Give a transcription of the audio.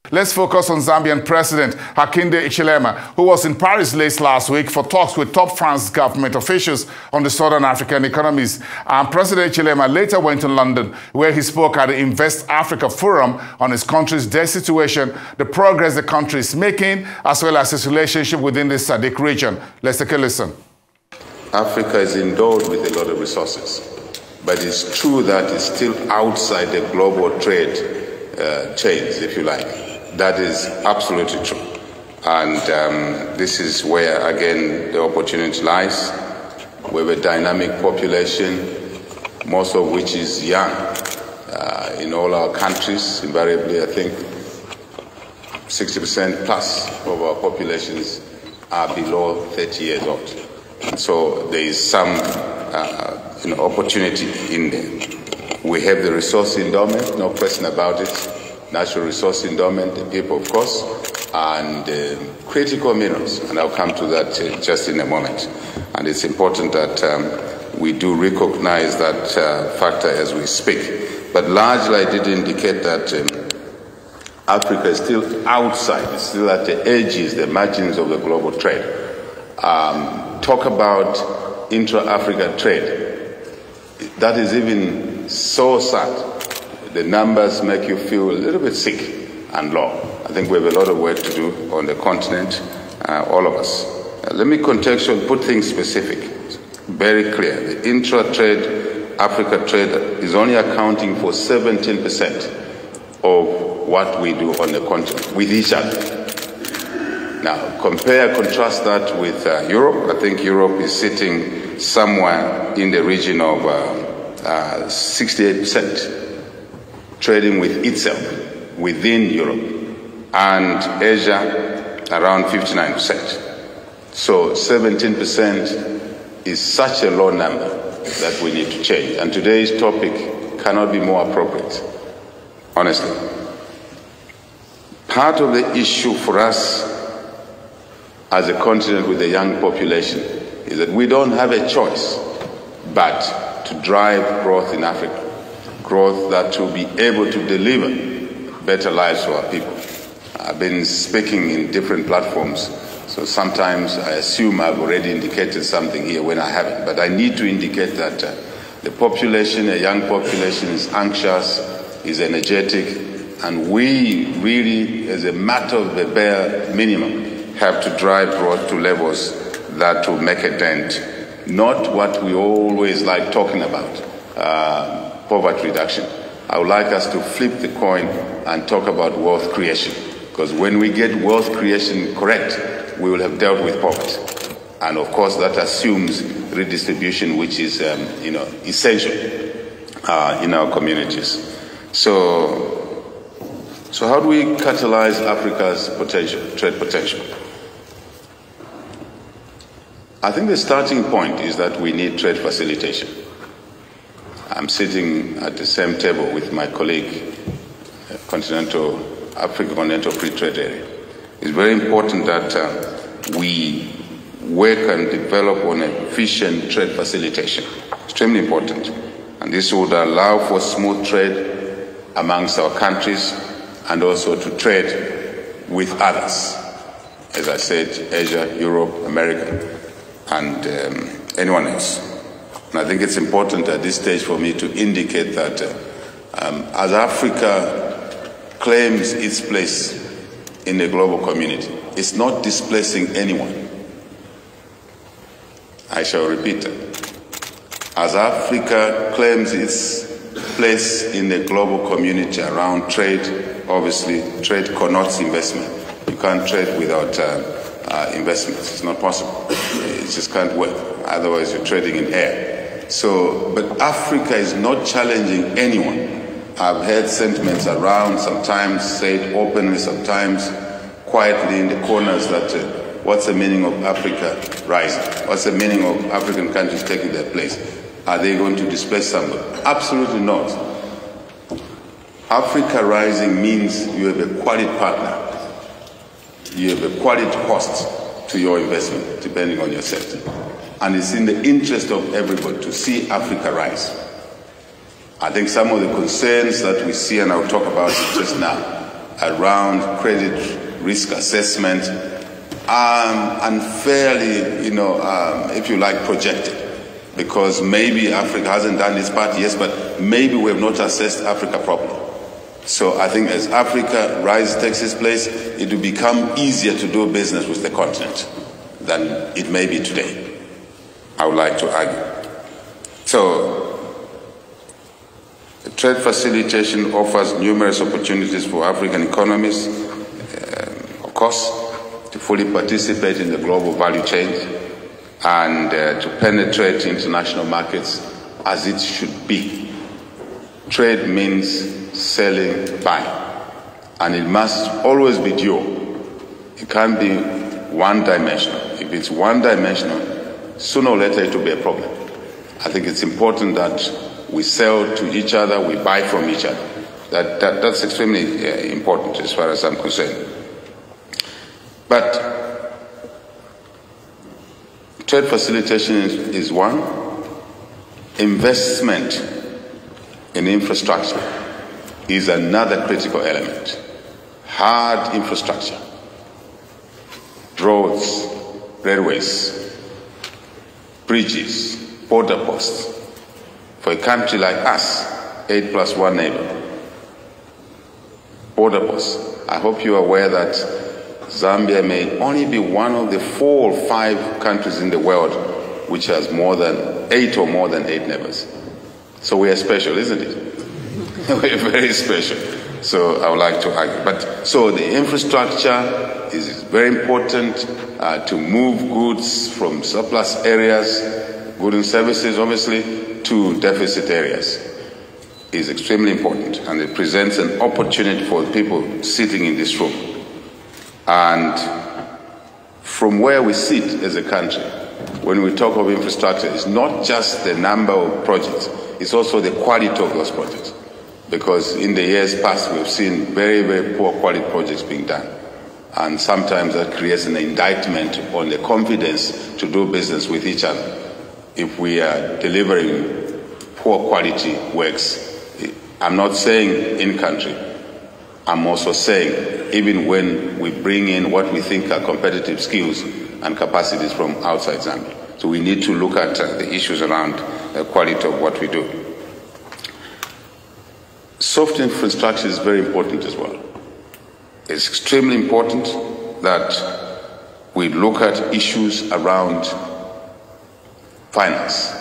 Let's focus on Zambian President Hakainde Hichilema, who was in Paris late last week for talks with top France government officials on the Southern African economies. President Hichilema later went to London, where he spoke at the Invest Africa Forum on his country's debt situation, the progress the country is making, as well as its relationship within the SADC region. Let's take a listen. Africa is endowed with a lot of resources, but it's true that it's still outside the global trade chains, if you like. That is absolutely true. And this is where, again, the opportunity lies. We have a dynamic population, most of which is young. In all our countries, invariably, I think 60% plus of our populations are below 30 years old. And so there is some opportunity in there. We have the resource endowment, no question about it. Natural resource endowment, the people, of course, and critical minerals. And I'll come to that just in a moment. And it's important that we do recognize that factor as we speak. But largely, I did indicate that Africa is still outside, it's still at the edges, the margins of the global trade. Talk about intra-African trade. That is even so sad. The numbers make you feel a little bit sick and low. I think we have a lot of work to do on the continent, all of us. Let me contextually put things specific, very clear. The intra-trade, Africa trade is only accounting for 17% of what we do on the continent with each other. Now, contrast that with Europe. I think Europe is sitting somewhere in the region of 68%. Trading with itself within Europe, and Asia around 59%. So 17% is such a low number that we need to change. And today's topic cannot be more appropriate, honestly. Part of the issue for us as a continent with a young population is that we don't have a choice but to drive growth in Africa. Growth that will be able to deliver better lives for our people. I've been speaking in different platforms, so sometimes I assume I've already indicated something here when I haven't. But I need to indicate that the population, a young population, is anxious, is energetic, and we really, as a matter of the bare minimum, have to drive growth to levels that will make a dent. Not what we always like talking about. Poverty reduction. I would like us to flip the coin and talk about wealth creation. Because when we get wealth creation correct, we will have dealt with poverty. And of course, that assumes redistribution, which is essential in our communities. So how do we catalyze Africa's trade potential? I think the starting point is that we need trade facilitation. I'm sitting at the same table with my colleague, Africa Continental Free Trade Area. It's very important that we work and develop on efficient trade facilitation. Extremely important. And this would allow for smooth trade amongst our countries and also to trade with others. As I said, Asia, Europe, America, and anyone else. And I think it's important at this stage for me to indicate that as Africa claims its place in the global community, it's not displacing anyone. I shall repeat that. As Africa claims its place in the global community around trade, obviously trade connotes investment. You can't trade without investments. It's not possible. It just can't work. Otherwise, you're trading in air. But Africa is not challenging anyone. I've heard sentiments around, sometimes said openly, sometimes quietly in the corners that what's the meaning of Africa rising? What's the meaning of African countries taking their place? Are they going to displace somebody? Absolutely not. Africa rising means you have a quality partner. You have a quality cost to your investment, depending on your sector. And it's in the interest of everybody to see Africa rise. I think some of the concerns that we see, and I'll talk about it just now, around credit risk assessment, unfairly, if you like, projected. Because maybe Africa hasn't done its part, yes, but maybe we have not assessed Africa properly. So I think as Africa takes its place, it will become easier to do business with the continent than it may be today, I would like to argue. So trade facilitation offers numerous opportunities for African economies, of course, to fully participate in the global value chain and to penetrate international markets as it should be. Trade means selling, buying, and it must always be dual. It can't be one-dimensional. If it's one-dimensional, sooner or later it will be a problem. I think it's important that we sell to each other, we buy from each other. That's extremely important as far as I'm concerned. But trade facilitation is one. Investment in infrastructure is another critical element. Hard infrastructure, roads, railways, bridges, border posts. For a country like us, 8+1 neighbor, border posts. I hope you are aware that Zambia may only be one of the 4 or 5 countries in the world which has more than 8 neighbors. So we are special, isn't it? We're very special. So I would like to argue. So the infrastructure is very important to move goods from surplus areas, goods and services, obviously, to deficit areas. Is extremely important, and it presents an opportunity for people sitting in this room. And from where we sit as a country, when we talk of infrastructure, it's not just the number of projects, it's also the quality of those projects. Because in the years past, we've seen very, very poor quality projects being done. And sometimes that creates an indictment on the confidence to do business with each other. If we are delivering poor quality works, I'm not saying in country, I'm also saying even when we bring in what we think are competitive skills and capacities from outside Zambia. So we need to look at the issues around the quality of what we do. Soft infrastructure is very important as well. It's extremely important that we look at issues around finance.